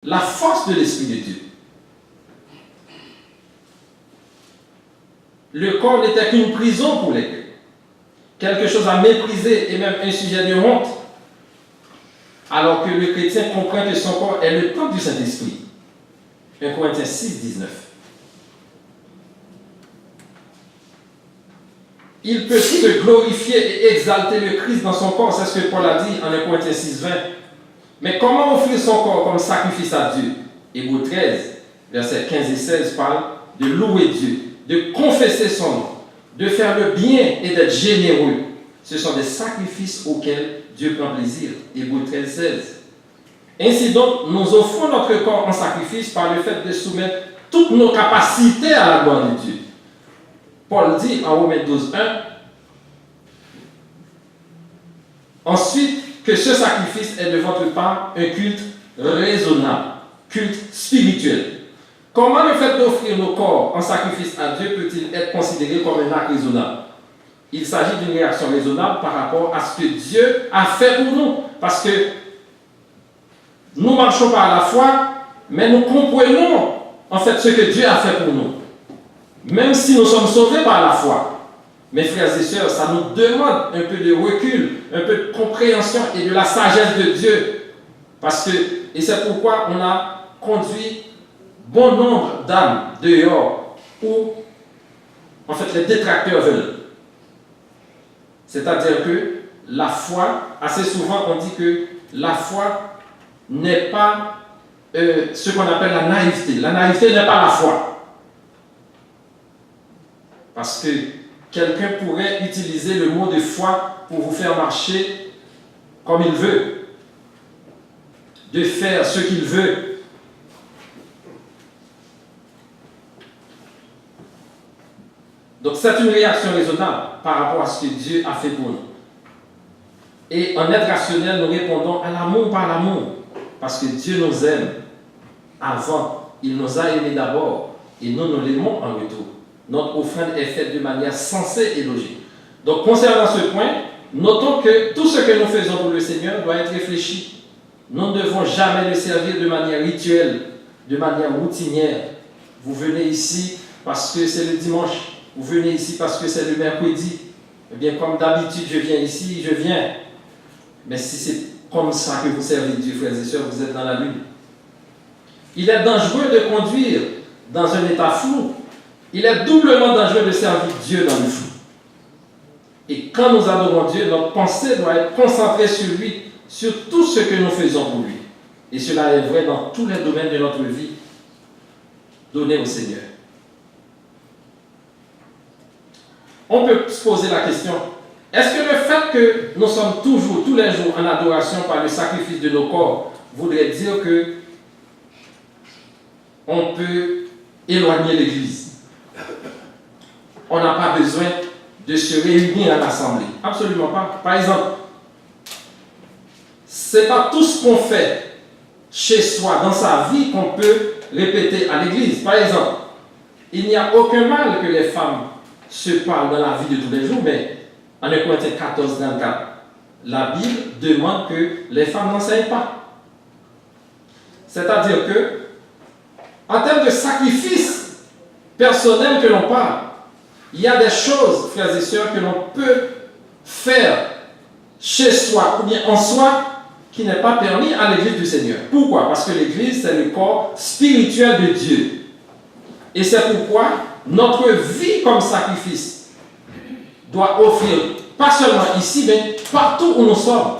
la force de l'Esprit de Dieu. Le corps n'était qu'une prison pour les chrétiens, quelque chose à mépriser et même un sujet de honte, alors que le chrétien comprend que son corps est le temple du Saint-Esprit. 1 Corinthiens 6, 19. Il peut se glorifier et exalter le Christ dans son corps, c'est ce que Paul a dit en 1 Corinthiens 6, 20. Mais comment offrir son corps comme sacrifice à Dieu? Hébreux 13, versets 15 et 16 parle de louer Dieu, de confesser son nom, de faire le bien et d'être généreux. Ce sont des sacrifices auxquels Dieu prend plaisir. Hébreux 13, 16. Ainsi donc, nous offrons notre corps en sacrifice par le fait de soumettre toutes nos capacités à la gloire de Dieu. Paul dit en Romains 12, 1, ensuite, que ce sacrifice est de votre part un culte raisonnable, culte spirituel. Comment le fait d'offrir nos corps en sacrifice à Dieu peut-il être considéré comme un acte raisonnable? Il s'agit d'une réaction raisonnable par rapport à ce que Dieu a fait pour nous. Parce que nous marchons par la foi, mais nous comprenons en fait ce que Dieu a fait pour nous. Même si nous sommes sauvés par la foi. Mes frères et sœurs, ça nous demande un peu de recul, un peu de compréhension et de la sagesse de Dieu. Parce que, et c'est pourquoi on a conduit bon nombre d'âmes dehors où, en fait, les détracteurs veulent. C'est-à-dire que la foi, assez souvent on dit que la foi n'est pas ce qu'on appelle la naïveté. La naïveté n'est pas la foi. Parce que quelqu'un pourrait utiliser le mot de foi pour vous faire marcher comme il veut, de faire ce qu'il veut. Donc c'est une réaction raisonnable par rapport à ce que Dieu a fait pour nous. Et en être rationnel, nous répondons à l'amour par l'amour. Parce que Dieu nous aime avant. Il nous a aimés d'abord. Et nous l'aimons en retour. Notre offrande est faite de manière sensée et logique. Donc concernant ce point, notons que tout ce que nous faisons pour le Seigneur doit être réfléchi. Nous ne devons jamais le servir de manière rituelle, de manière routinière. Vous venez ici parce que c'est le dimanche. Vous venez ici parce que c'est le mercredi. Eh bien, comme d'habitude, je viens ici, je viens. Mais si c'est comme ça que vous servez Dieu, frères et sœurs, vous êtes dans la lune. Il est dangereux de conduire dans un état flou. Il est doublement dangereux de servir Dieu dans le flou. Et quand nous adorons Dieu, notre pensée doit être concentrée sur lui, sur tout ce que nous faisons pour lui. Et cela est vrai dans tous les domaines de notre vie donnés au Seigneur. On peut se poser la question, est-ce que le fait que nous sommes toujours, tous les jours, en adoration par le sacrifice de nos corps, voudrait dire que on peut éloigner l'Église? On n'a pas besoin de se réunir à l'Assemblée. Absolument pas. Par exemple, c'est pas tout ce qu'on fait chez soi, dans sa vie, qu'on peut répéter à l'Église. Par exemple, il n'y a aucun mal que les femmes se parlent dans la vie de tous les jours, mais en 1 Corinthiens 14, 24, la Bible demande que les femmes n'enseignent pas. C'est-à-dire que, en termes de sacrifice personnel que l'on parle, il y a des choses, frères et sœurs, que l'on peut faire chez soi ou bien en soi qui n'est pas permis à l'Église du Seigneur. Pourquoi? Parce que l'Église, c'est le corps spirituel de Dieu. Et c'est pourquoi notre vie comme sacrifice doit offrir, pas seulement ici, mais partout où nous sommes.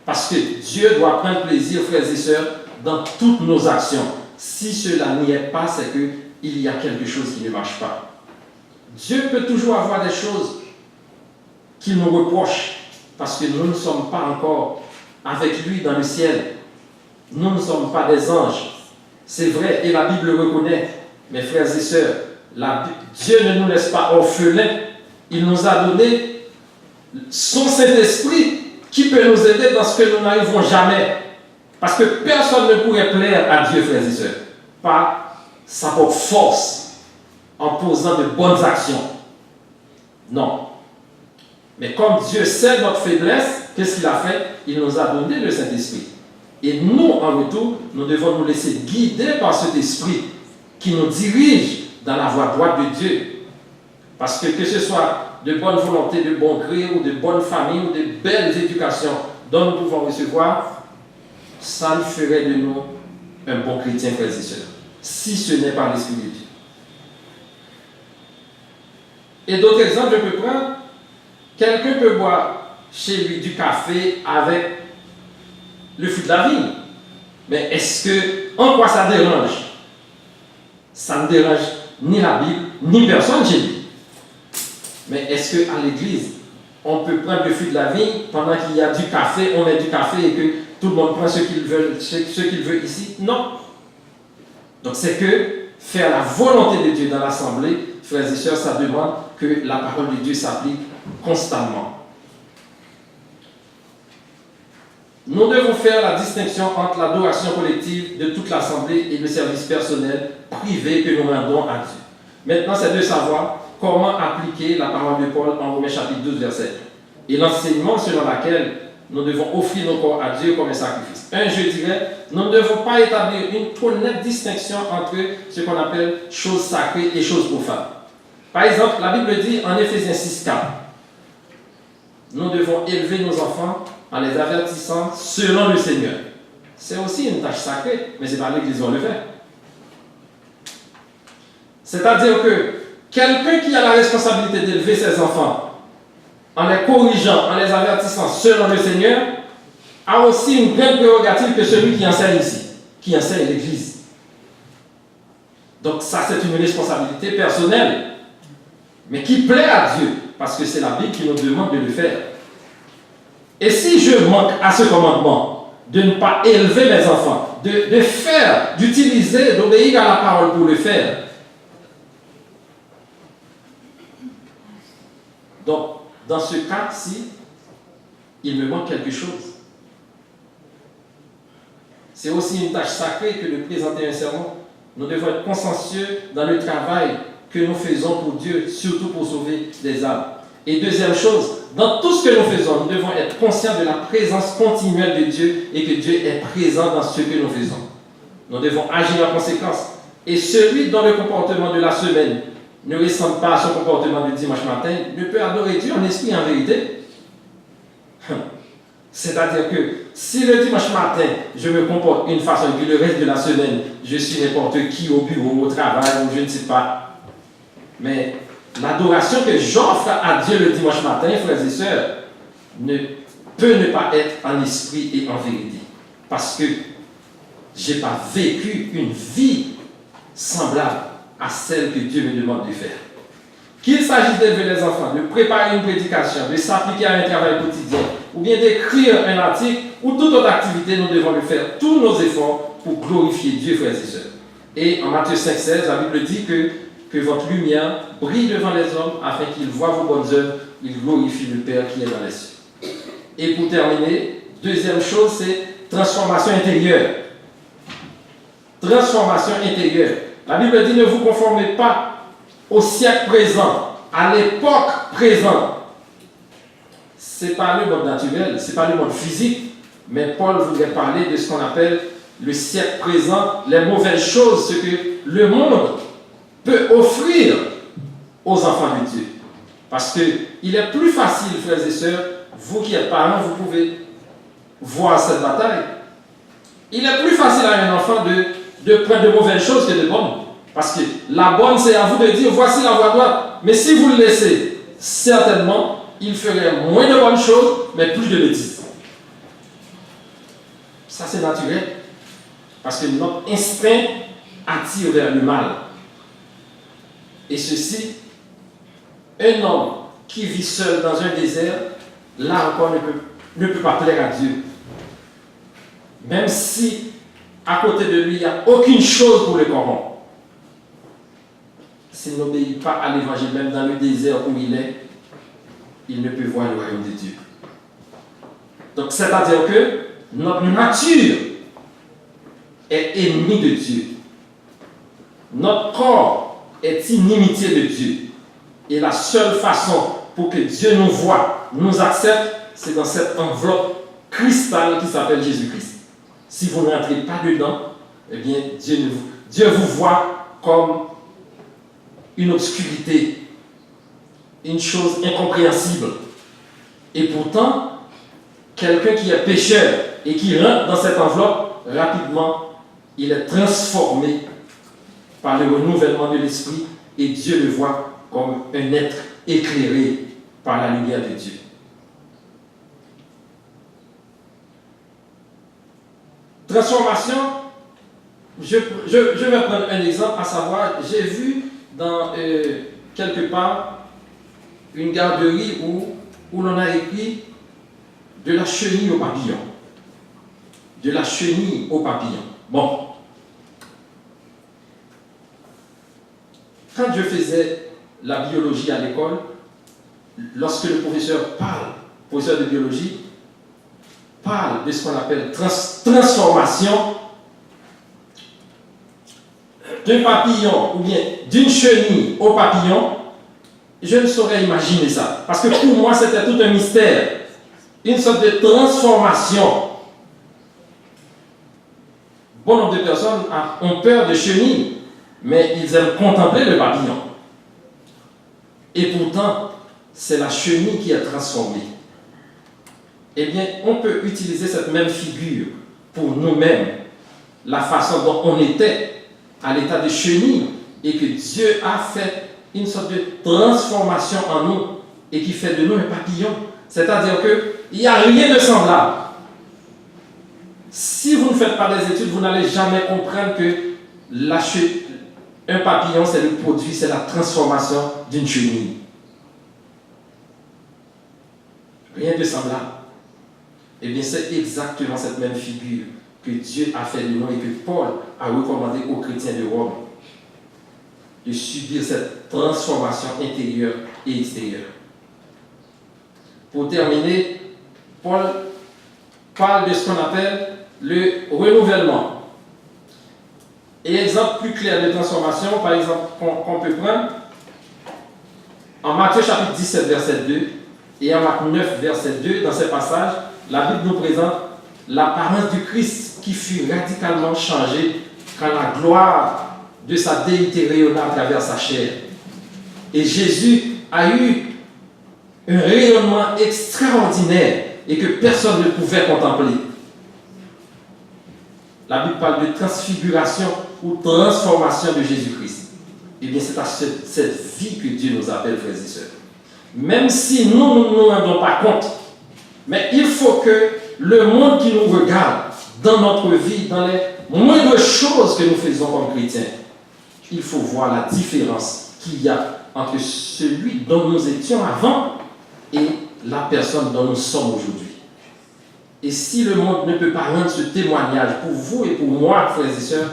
Parce que Dieu doit prendre plaisir, frères et sœurs, dans toutes nos actions. Si cela n'y est pas, c'est qu'il y a quelque chose qui ne marche pas. Dieu peut toujours avoir des choses qu'il nous reproche, parce que nous ne sommes pas encore avec lui dans le ciel. Nous ne sommes pas des anges. C'est vrai, et la Bible le reconnaît. Mes frères et sœurs, Dieu ne nous laisse pas orphelins. Il nous a donné son Saint-Esprit qui peut nous aider dans ce que nous n'arrivons jamais. Parce que personne ne pourrait plaire à Dieu, frères et sœurs, par sa propre force, en posant de bonnes actions. Non. Mais comme Dieu sait notre faiblesse, qu'est-ce qu'il a fait? Il nous a donné le Saint-Esprit. Et nous, en retour, nous devons nous laisser guider par cet esprit qui nous dirige dans la voie droite de Dieu. Parce que ce soit de bonne volonté, de bon gré, ou de bonne famille, ou de belles éducations dont nous pouvons recevoir, ça ne ferait de nous un bon chrétien, frères et sœurs, si ce n'est pas l'Esprit de Dieu. Et d'autres exemples, je peux prendre. Quelqu'un peut boire chez lui du café avec le fruit de la vigne. Mais est-ce que, en quoi ça dérange? Ça ne dérange ni la Bible, ni personne chez lui. Mais est-ce qu'à l'église, on peut prendre le fruit de la vigne pendant qu'il y a du café, on met du café et que tout le monde prend ce qu'il veut ici? Non. Donc c'est que faire la volonté de Dieu dans l'assemblée, frères et sœurs, ça demande que la parole de Dieu s'applique constamment. Nous devons faire la distinction entre l'adoration collective de toute l'assemblée et le service personnel privé que nous rendons à Dieu. Maintenant, c'est de savoir comment appliquer la parole de Paul en Romains chapitre 12, verset 1. Et l'enseignement selon lequel nous devons offrir nos corps à Dieu comme un sacrifice. Je dirais, nous ne devons pas établir une trop nette distinction entre ce qu'on appelle choses sacrées et choses profanes. Par exemple, la Bible dit en Éphésiens 6, 4, nous devons élever nos enfants en les avertissant selon le Seigneur. C'est aussi une tâche sacrée, mais ce n'est pas l'Église qui va le faire. C'est-à-dire que quelqu'un qui a la responsabilité d'élever ses enfants en les corrigeant, en les avertissant selon le Seigneur, a aussi une grande prérogative que celui qui enseigne ici, qui enseigne l'Église. Donc ça, c'est une responsabilité personnelle, mais qui plaît à Dieu, parce que c'est la Bible qui nous demande de le faire. Et si je manque à ce commandement de ne pas élever mes enfants, de faire, d'utiliser, d'obéir à la parole pour le faire, donc dans ce cas-ci, il me manque quelque chose. C'est aussi une tâche sacrée que de présenter un sermon. Nous devons être consciencieux dans le travail que nous faisons pour Dieu, surtout pour sauver des âmes. Et deuxième chose, dans tout ce que nous faisons, nous devons être conscients de la présence continuelle de Dieu et que Dieu est présent dans ce que nous faisons. Nous devons agir en conséquence. Et celui dont le comportement de la semaine ne ressemble pas à son comportement du dimanche matin ne peut adorer Dieu en esprit et en vérité. C'est-à-dire que si le dimanche matin, je me comporte d'une façon et que le reste de la semaine, je suis n'importe qui au bureau, au travail, ou je ne sais pas. Mais l'adoration que j'offre à Dieu le dimanche matin, frères et sœurs, ne peut ne pas être en esprit et en vérité. Parce que je n'ai pas vécu une vie semblable à celle que Dieu me demande de faire. Qu'il s'agisse d'élever les enfants, de préparer une prédication, de s'appliquer à un travail quotidien, ou bien d'écrire un article, ou toute autre activité, nous devons le faire tous nos efforts pour glorifier Dieu, frères et sœurs. Et en Matthieu 5,16, la Bible dit que votre lumière brille devant les hommes afin qu'ils voient vos bonnes œuvres, ils glorifient le Père qui est dans les cieux. Et pour terminer, deuxième chose, c'est transformation intérieure. Transformation intérieure. La Bible dit ne vous conformez pas au siècle présent, à l'époque présente. Ce n'est pas le monde naturel, ce n'est pas le monde physique, mais Paul voudrait parler de ce qu'on appelle le siècle présent, les mauvaises choses, ce que le monde peut offrir aux enfants de Dieu. Parce qu'il est plus facile, frères et sœurs, vous qui êtes parents, vous pouvez voir cette bataille. Il est plus facile à un enfant de prendre de mauvaises choses que de bonnes. Parce que la bonne, c'est à vous de dire, voici la voie droite. Mais si vous le laissez, certainement, il ferait moins de bonnes choses, mais plus de bêtises. Ça, c'est naturel. Parce que notre instinct attire vers le mal. Et ceci, un homme qui vit seul dans un désert, là encore ne peut pas plaire à Dieu. Même si à côté de lui, il n'y a aucune chose pour le corrompre. S'il n'obéit pas à l'évangile, même dans le désert où il ne peut voir le royaume de Dieu. Donc, c'est-à-dire que notre nature est ennemie de Dieu. Notre corps est inimitié de Dieu. Et la seule façon pour que Dieu nous voie, nous accepte, c'est dans cette enveloppe cristal qui s'appelle Jésus-Christ. Si vous ne rentrez pas dedans, eh bien, Dieu vous voit comme une obscurité, une chose incompréhensible. Et pourtant, quelqu'un qui est pécheur et qui rentre dans cette enveloppe, rapidement, il est transformé par le renouvellement de l'esprit et Dieu le voit comme un être éclairé par la lumière de Dieu. Transformation, je vais prendre un exemple, à savoir, j'ai vu dans quelque part une garderie où l'on a écrit de la chenille au papillon. De la chenille au papillon. Bon. Quand je faisais la biologie à l'école, lorsque le professeur de biologie, parle de ce qu'on appelle transformation d'un papillon ou bien d'une chenille au papillon, je ne saurais imaginer ça. Parce que pour moi, c'était tout un mystère. Une sorte de transformation. Bon nombre de personnes ont peur de chenilles, mais ils aiment contempler le papillon. Et pourtant, c'est la chenille qui est transformée. Eh bien, on peut utiliser cette même figure pour nous-mêmes, la façon dont on était à l'état de chenille et que Dieu a fait une sorte de transformation en nous et qui fait de nous un papillon. C'est-à-dire qu'il n'y a rien de semblable. Si vous ne faites pas des études, vous n'allez jamais comprendre que un papillon, c'est le produit, c'est la transformation d'une chenille. Rien de semblable. Eh bien, c'est exactement cette même figure que Dieu a fait de nous et que Paul a recommandé aux chrétiens de Rome de subir cette transformation intérieure et extérieure. Pour terminer, Paul parle de ce qu'on appelle le renouvellement. Et exemple plus clair de transformation, par exemple, qu'on peut prendre en Matthieu chapitre 17, verset 2 et en Marc 9, verset 2, dans ces passages, la Bible nous présente l'apparence du Christ qui fut radicalement changée quand la gloire de sa déité rayonna à travers sa chair. Et Jésus a eu un rayonnement extraordinaire et que personne ne pouvait contempler. La Bible parle de transfiguration ou transformation de Jésus-Christ. Et bien, c'est à cette vie que Dieu nous appelle, frères et sœurs. Même si nous ne nous rendons pas compte, mais il faut que le monde qui nous regarde dans notre vie, dans les moindres choses que nous faisons comme chrétiens, il faut voir la différence qu'il y a entre celui dont nous étions avant et la personne dont nous sommes aujourd'hui. Et si le monde ne peut pas rendre ce témoignage pour vous et pour moi, frères et sœurs,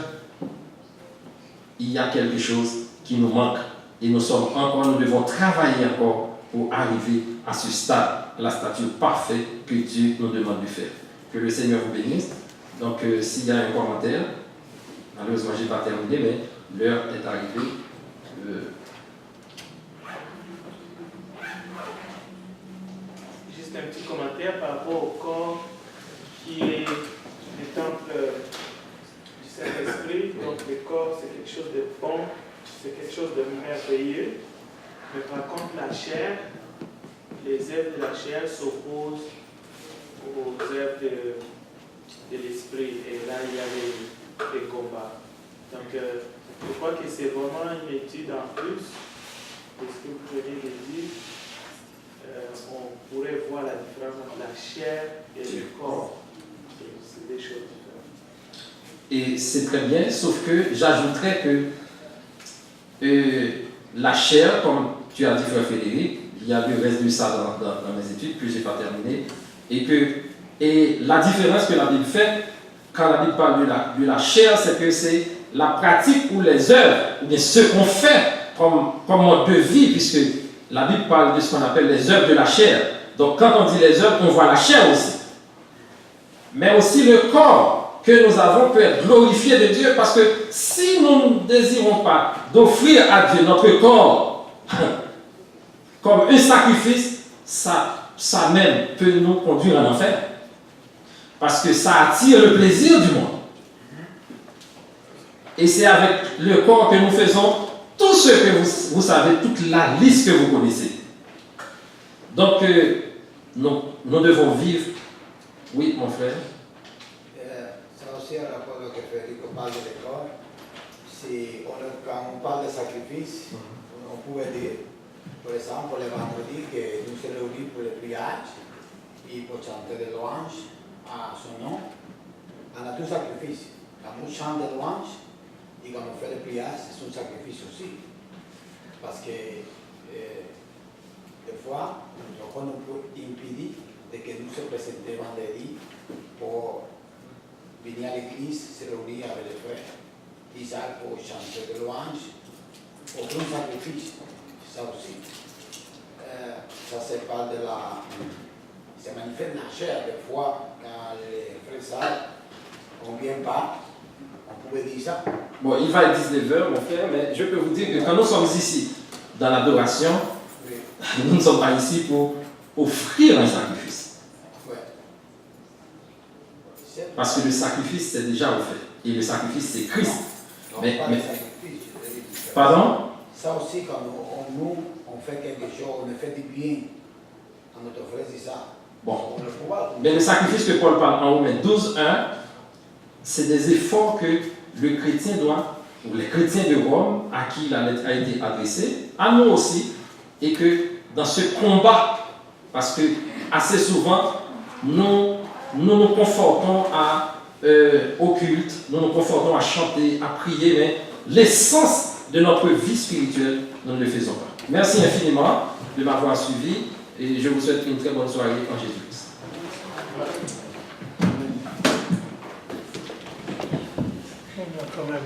il y a quelque chose qui nous manque. Et nous devons travailler encore pour arriver à ce stade, à la stature parfaite que Dieu nous demande de faire. Que le Seigneur vous bénisse. Donc, s'il y a un commentaire, malheureusement, je n'ai pas terminé, mais l'heure est arrivée. Juste un petit commentaire par rapport au corps qui est le temple du Saint-Esprit. Donc, le corps, c'est quelque chose de bon, c'est quelque chose de merveilleux. Mais par contre, la chair, les œuvres de la chair s'opposent aux œuvres de l'esprit. Et là, il y a les combats. Donc, je crois que c'est vraiment une étude en plus de ce que vous venez de dire. On pourrait voir la différence entre la chair et le corps. C'est des choses différentes. Et c'est très bien, sauf que j'ajouterais que la chair, comme tu as dit, frère Frédéric, il y a le reste de ça dans mes études, que je n'ai pas terminé, et la différence que la Bible fait, quand la Bible parle de la chair, c'est que c'est la pratique ou les œuvres, ou bien ce qu'on fait comme mode de vie, puisque la Bible parle de ce qu'on appelle les œuvres de la chair. Donc quand on dit les œuvres, on voit la chair aussi. Mais aussi le corps que nous avons peut être glorifié de Dieu, parce que si nous ne désirons pas d'offrir à Dieu notre corps comme un sacrifice, ça même peut nous conduire en enfer. Parce que ça attire le plaisir du monde. Et c'est avec le corps que nous faisons tout ce que vous savez, toute la liste que vous connaissez. Donc, nous devons vivre. Oui, mon frère. Ça aussi, à rapport à ce que Federico parle de l'école, quand on parle de sacrifice, on pouvait dire, par exemple, le vendredi, que nous se réunissons pour le priage et pour chanter des louanges à son nom. On a tout sacrifice. Quand on chante des louanges et quand on fait le priage, c'est un sacrifice aussi. Parce que des fois, notre corps nous peut impedir de que nous se présentons vendredi pour venir à l'église, se réunir avec les frères, Isaac pour chanter de louanges, aucun sacrifice, ça aussi. Ça se parle de la. Ça manifeste la chair, des fois, quand les frères savent, on ne vient pas, on pouvait dire ça. Bon, il va être 19h, mon frère, mais je peux vous dire que quand nous sommes ici, dans l'adoration, Oui. nous ne sommes pas ici pour offrir un sacrifice. Ouais. Parce que le sacrifice, c'est déjà offert. Et le sacrifice, c'est Christ. Non, Mais- pas mais- de sacrifice, je veux dire. Pardon? Ça aussi, quand on fait quelque chose, on fait du bien à notre frère, c'est ça. Bon. On le pouvoir. Mais le sacrifice que Paul parle en Romains 12:1, c'est des efforts que le chrétien doit, ou les chrétiens de Rome, à qui la lettre a été adressée, à nous aussi, et que dans ce combat, parce que assez souvent, nous nous confortons au culte, nous nous confortons à chanter, à prier, mais l'essence de notre vie spirituelle, nous ne le faisons pas. Merci infiniment de m'avoir suivi et je vous souhaite une très bonne soirée en Jésus-Christ. Quand même.